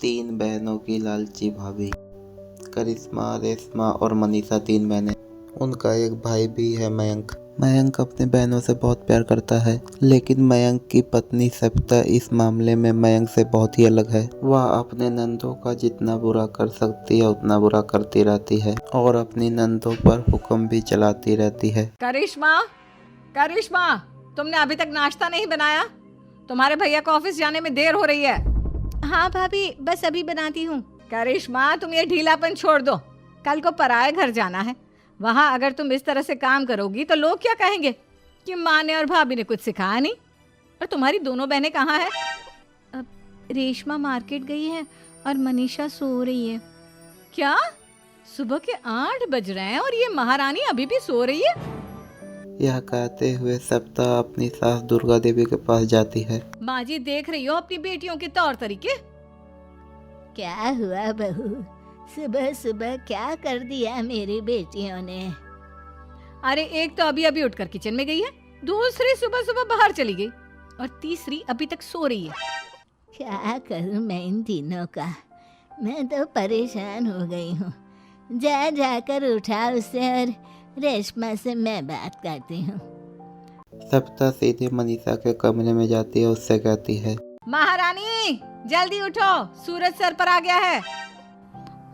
तीन बहनों की लालची भाभी। करिश्मा, रेशमा और मनीषा तीन बहनें। उनका एक भाई भी है, मयंक। मयंक अपनी बहनों से बहुत प्यार करता है, लेकिन मयंक की पत्नी सविता इस मामले में मयंक से बहुत ही अलग है। वह अपने नंदों का जितना बुरा कर सकती है उतना बुरा करती रहती है और अपनी नंदों पर हुक्म भी चलाती रहती है। करिश्मा, करिश्मा, तुमने अभी तक नाश्ता नहीं बनाया? तुम्हारे भैया को ऑफिस जाने में देर हो रही है। हाँ भाभी, बस अभी बनाती हूँ। करिश्मा, तुम ये ढीलापन छोड़ दो। कल को पराए घर जाना है। वहाँ अगर तुम इस तरह से काम करोगी तो लोग क्या कहेंगे कि माँ ने और भाभी ने कुछ सिखाया नहीं। और तुम्हारी दोनों बहनें कहाँ हैं? अब रेशमा मार्केट गई है और मनीषा सो रही है। क्या? सुबह के 8 बज रहे हैं और ये महारानी अभी भी सो रही है? यह कहते हुए सविता अपनी सास दुर्गा देवी के पास जाती है। माँ जी, देख रही हो अपनी बेटियों के तौर तरीके? क्या हुआ बहू, सुबह सुबह क्या कर दिया मेरी बेटियों ने? अरे एक तो अभी अभी उठकर किचन में गई है, दूसरी सुबह सुबह बाहर चली गई और तीसरी अभी तक सो रही है। क्या करूं मैं इन तीनों का, मैं तो परेशान हो गई हूँ। जा जाकर उठा उसे और रेशमा से मैं बात करती हूँ। सविता सीधे मनीषा के कमरे में जाती है, उससे कहती है, महारानी जल्दी उठो, सूरज सर पर आ गया है।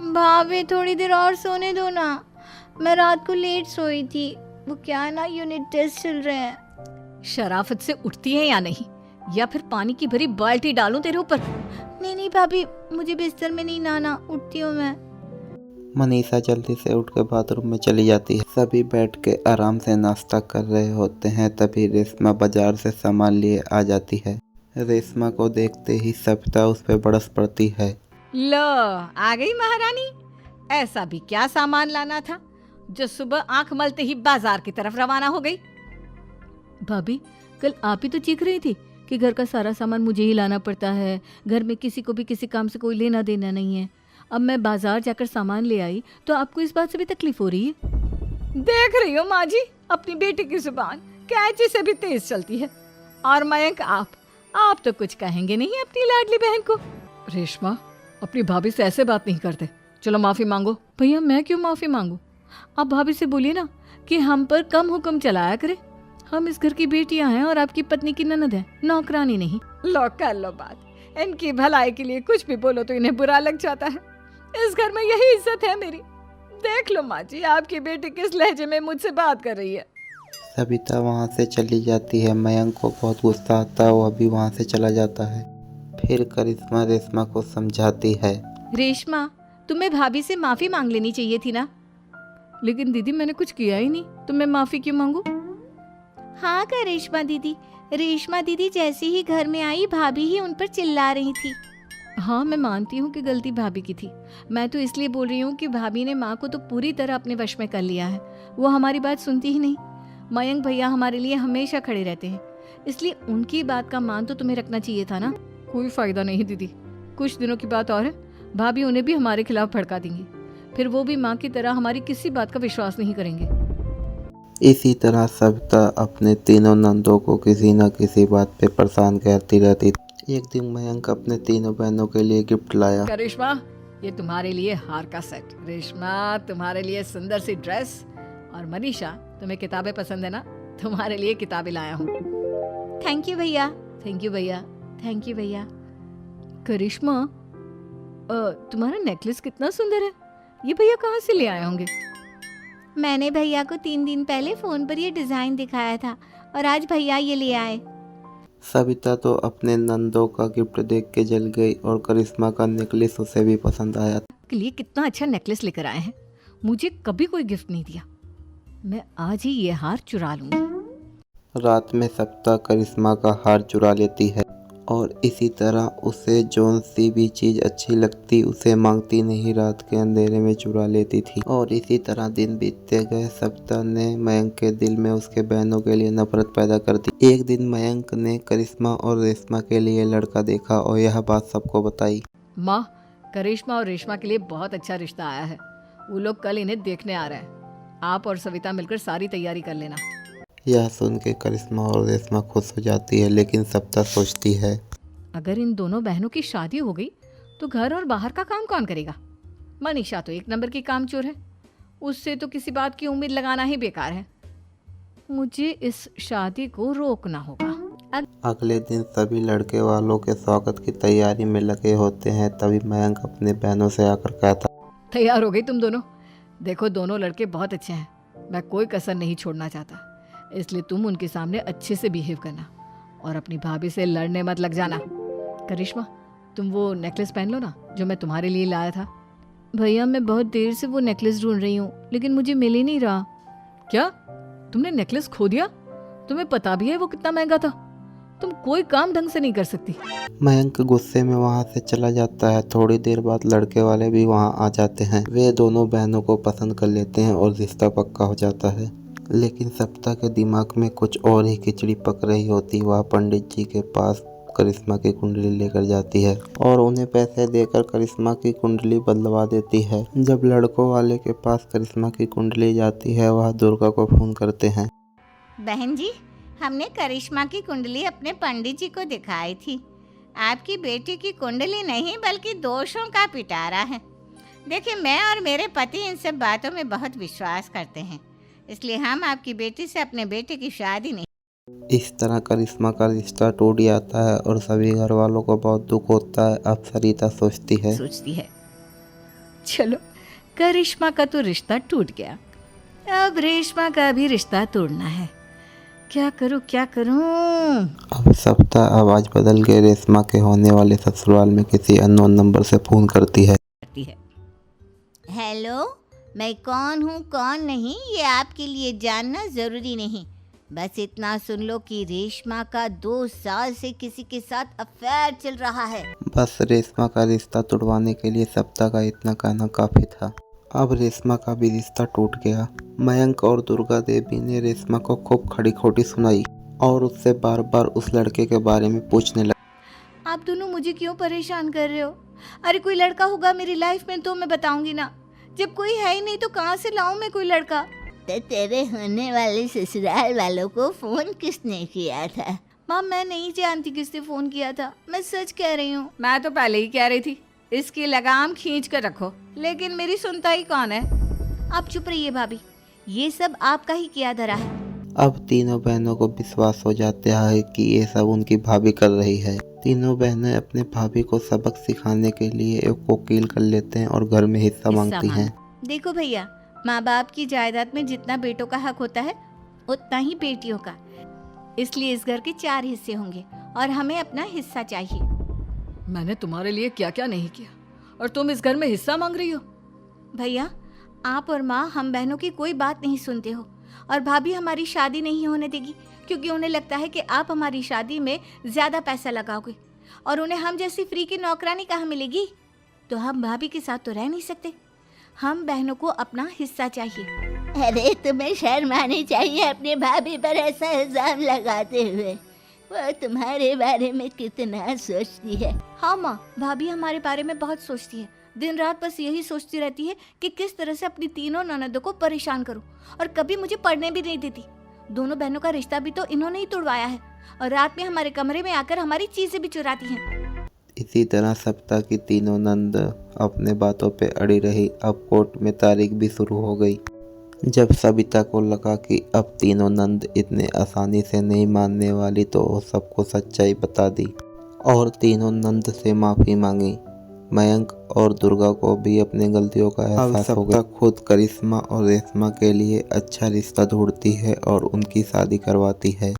भाभी थोड़ी देर और सोने दो ना, मैं रात को लेट सोई थी। वो क्या है ना, यूनिट टेस्ट चल रहे हैं। शराफत से उठती है या नहीं, या फिर पानी की भरी बाल्टी डालूं तेरे ऊपर? नहीं नहीं भाभी, मुझे बिस्तर में नहीं नहाना, उठती हूँ मैं। मनीषा जल्दी से उठ के बाथरूम में चली जाती है। सभी बैठ के आराम से नाश्ता कर रहे होते हैं, तभी रेशमा बाजार से सामान लिए आ जाती है। रेशमा को देखते ही सविता उस पर बरस पड़ती है। लो, आ गई महारानी। ऐसा भी क्या सामान लाना था जो सुबह आंख मलते ही बाजार की तरफ रवाना हो गई? भाभी, कल आप ही तो चीख रही थी कि घर का सारा सामान मुझे ही लाना पड़ता है, घर में किसी को भी किसी काम से कोई लेना देना नहीं है। अब मैं बाजार जाकर सामान ले आई तो आपको इस बात से भी तकलीफ हो रही है? देख रही हो माँ जी, अपनी बेटी की जुबान कैंची से भी तेज चलती है। और मयंक, आप तो कुछ कहेंगे नहीं अपनी लाडली बहन को? रेशमा, अपनी भाभी से ऐसे बात नहीं करते। चलो माफी मांगो। भैया, मैं क्यों माफी मांगू? आप भाभी से बोलिए ना कि हम पर कम हुक्म चलाया करे। हम इस घर की बेटियां हैं और आपकी पत्नी की ननद है, नौकरानी नहीं। लो कर लो बात। इनकी भलाई के लिए कुछ भी बोलो तो इन्हें बुरा लग जाता है। इस घर में यही इज्जत है मेरी। देख लो माँ जी, आपकी बेटी किस लहजे में मुझसे बात कर रही है। सविता वहाँ से चली जाती है। मयंक को बहुत गुस्सा आता है, वह भी वहाँ से चला जाता है। फिर करिश्मा रेशमा को समझाती है, रेशमा, तुम्हें भाभी से माफी मांग लेनी चाहिए थी ना। लेकिन दीदी, मैंने कुछ किया ही नहीं तो मैं माफी क्यों मांगू? हाँ का रेशमा दीदी जैसे ही घर में आई, भाभी ही उन पर चिल्ला रही थी। हाँ, मैं मानती हूँ कि गलती भाभी की थी। मैं तो इसलिए बोल रही हूँ कि भाभी ने माँ को तो पूरी तरह अपने वश में कर लिया है। वो हमारी बात सुनती ही नहीं। मयंक भैया हमारे लिए हमेशा खड़े रहते हैं, इसलिए उनकी बात का मान तो तुम्हें रखना चाहिए था ना। कोई फायदा नहीं दीदी, कुछ दिनों की बात और है, भाभी उन्हें भी हमारे खिलाफ भड़का देंगी। फिर वो भी माँ की तरह हमारी किसी बात का विश्वास नहीं करेंगे। इसी तरह सविता अपने तीनों नंदों को किसी न किसी बात पे परेशान करती रहती। एक दिन मयंक अपने तीनों बहनों के लिए गिफ्ट लाया। करिश्मा, ये तुम्हारे लिए हार का सेट। रेशमा, तुम्हारे लिए सुंदर सी ड्रेस। और मनीषा, तुम्हें किताबें पसंद है ना, तुम्हारे लिए किताबें लाया हूँ। थैंक यू भैया। थैंक यू भैया। थैंक यू भैया। करिश्मा, तुम्हारा नेकलेस कितना सुंदर है। ये भैया कहाँ से ले आए होंगे? मैंने भैया को 3 दिन पहले फोन पर ये डिजाइन दिखाया था और आज भैया ये ले आए। सविता तो अपने नंदों का गिफ्ट देख के जल गई और करिश्मा का नेकलेस उसे भी पसंद आया। के लिए कितना अच्छा नेकलेस लेकर आए हैं। मुझे कभी कोई गिफ्ट नहीं दिया। मैं आज ही ये हार चुरा लूंगी। रात में सविता करिश्मा का हार चुरा लेती है और इसी तरह उसे जौन सी भी चीज अच्छी लगती उसे मांगती नहीं, रात के अंधेरे में चुरा लेती थी। और इसी तरह दिन बीतते गए। सविता ने मयंक के दिल में उसके बहनों के लिए नफरत पैदा कर दी। एक दिन मयंक ने करिश्मा और रेशमा के लिए लड़का देखा और यह बात सबको बताई। माँ, करिश्मा और रेशमा के लिए बहुत अच्छा रिश्ता आया है। वो लोग कल इन्हें देखने आ रहे हैं। आप और सविता मिलकर सारी तैयारी कर लेना। यह सुन के करिश्मा और रेशमा खुश हो जाती है, लेकिन सविता सोचती है, अगर इन दोनों बहनों की शादी हो गई तो घर और बाहर का काम कौन करेगा? मनीषा तो एक नंबर की कामचोर है, उससे तो किसी बात की उम्मीद लगाना ही बेकार है। मुझे इस शादी को रोकना होगा। अगले दिन सभी लड़के वालों के स्वागत की तैयारी में लगे होते हैं। तभी मयंक अपने बहनों से आकर कहता, तैयार हो गई तुम दोनों? देखो दोनों लड़के बहुत अच्छे हैं, मैं कोई कसर नहीं छोड़ना चाहता, इसलिए तुम उनके सामने अच्छे से बिहेव करना और अपनी भाभी से लड़ने मत लग जाना। करिश्मा, तुम वो नेकलेस पहन लो ना जो मैं तुम्हारे लिए लाया था। भैया मैं बहुत देर से वो नेकलेस ढूंढ रही हूँ, लेकिन मुझे मिल ही नहीं रहा। क्या तुमने नेकलेस खो दिया? तुम्हें पता भी है वो कितना महंगा था? तुम कोई काम ढंग से नहीं कर सकती। मयंक गुस्से में वहां से चला जाता है। थोड़ी देर बाद लड़के वाले भी वहां आ जाते हैं। वे दोनों बहनों को पसंद कर लेते हैं और रिश्ता पक्का हो जाता है। लेकिन सप्ता के दिमाग में कुछ और ही खिचड़ी पक रही होती। वह पंडित जी के पास करिश्मा की कुंडली लेकर जाती है और उन्हें पैसे देकर करिश्मा की कुंडली बदलवा देती है। जब लड़कों वाले के पास करिश्मा की कुंडली जाती है, वह दुर्गा को फोन करते हैं। बहन जी, हमने करिश्मा की कुंडली अपने पंडित जी को दिखाई थी। आपकी बेटी की कुंडली नहीं बल्कि दोषों का पिटारा है। देखिए, मैं और मेरे पति इन सब बातों में बहुत विश्वास करते हैं, इसलिए हम आपकी बेटी से अपने बेटे की शादी नहीं। इस तरह करिश्मा का रिश्ता टूट जाता है और सभी घर वालों को बहुत दुख होता है। अब सरिता सोचती है, चलो करिश्मा का तो रिश्ता टूट गया, अब रेशमा का भी रिश्ता तोड़ना है। क्या करूं? अब सप्ता आवाज बदल के रेशमा के होने वाले ससुराल में किसी अननोन नंबर से फोन करती है। हेलो, मैं कौन हूँ कौन नहीं ये आपके लिए जानना ज़रूरी नहीं। बस इतना सुन लो कि रेशमा का 2 साल से किसी के साथ अफेयर चल रहा है। बस रेशमा का रिश्ता तुड़वाने के लिए सप्ता का इतना कहना काफी था। अब रेशमा का भी रिश्ता टूट गया। मयंक और दुर्गा देवी ने रेशमा को खूब खड़ी खोटी सुनाई और उससे बार बार उस लड़के के बारे में पूछने लगे। आप दोनों मुझे क्यों परेशान कर रहे हो? अरे कोई लड़का होगा मेरी लाइफ में तो मैं बताऊंगी ना। जब कोई है ही नहीं तो कहाँ से लाऊं मैं कोई लड़का? तो तेरे होने वाले ससुराल वालों को फोन किसने किया था? माँ मैं नहीं जानती किसने फोन किया था, मैं सच कह रही हूँ। मैं तो पहले ही कह रही थी इसकी लगाम खींच कर रखो, लेकिन मेरी सुनता ही कौन है। आप चुप रहिए भाभी, ये सब आपका ही किया धरा है। अब तीनों बहनों को विश्वास हो जाता है कि ये सब उनकी भाभी कर रही है। तीनों बहनें अपने भाभी को सबक सिखाने के लिए एक वकील कर लेते हैं और घर में हिस्सा मांगती हैं। देखो भैया, माँ बाप की जायदाद में जितना बेटों का हक होता है उतना ही बेटियों का, इसलिए इस घर के 4 हिस्से होंगे और हमें अपना हिस्सा चाहिए। मैंने तुम्हारे लिए क्या क्या नहीं किया और तुम इस घर में हिस्सा मांग रही हो? भैया, आप और माँ हम बहनों की कोई बात नहीं सुनते हो और भाभी हमारी शादी नहीं होने देगी क्योंकि उन्हें लगता है कि आप हमारी शादी में ज़्यादा पैसा लगाओगे और उन्हें हम जैसी फ्री की नौकरानी कहाँ मिलेगी। तो हम भाभी के साथ तो रह नहीं सकते, हम बहनों को अपना हिस्सा चाहिए। अरे तुम्हें शर्म आनी चाहिए अपने भाभी पर ऐसा इल्जाम लगाते हुए। वो तुम्हारे बारे में कितना सोचती है। हाँ माँ, भाभी हमारे बारे में बहुत सोचती है। दिन रात बस यही सोचती रहती है कि किस तरह से अपनी तीनों ननदों को परेशान करूं और कभी मुझे पढ़ने भी नहीं देती। दोनों बहनों का रिश्ता भी तो इन्होंने ही तोड़वाया है और रात में हमारे कमरे में आकर हमारी चीजें भी चुराती हैं। इसी तरह सप्ताह की तीनों नंद अपने बातों पे अड़ी रही। अब कोर्ट में तारीख भी शुरू हो गई। जब सविता को लगा कि अब तीनों नंद इतने आसानी से नहीं मानने वाली, तो वो सबको सच्चाई बता दी और तीनों नंद से माफ़ी मांगी। मयंक और दुर्गा को भी अपनी गलतियों का एहसास हो गया। खुद करिश्मा और रेशमा के लिए अच्छा रिश्ता ढूंढती है और उनकी शादी करवाती है।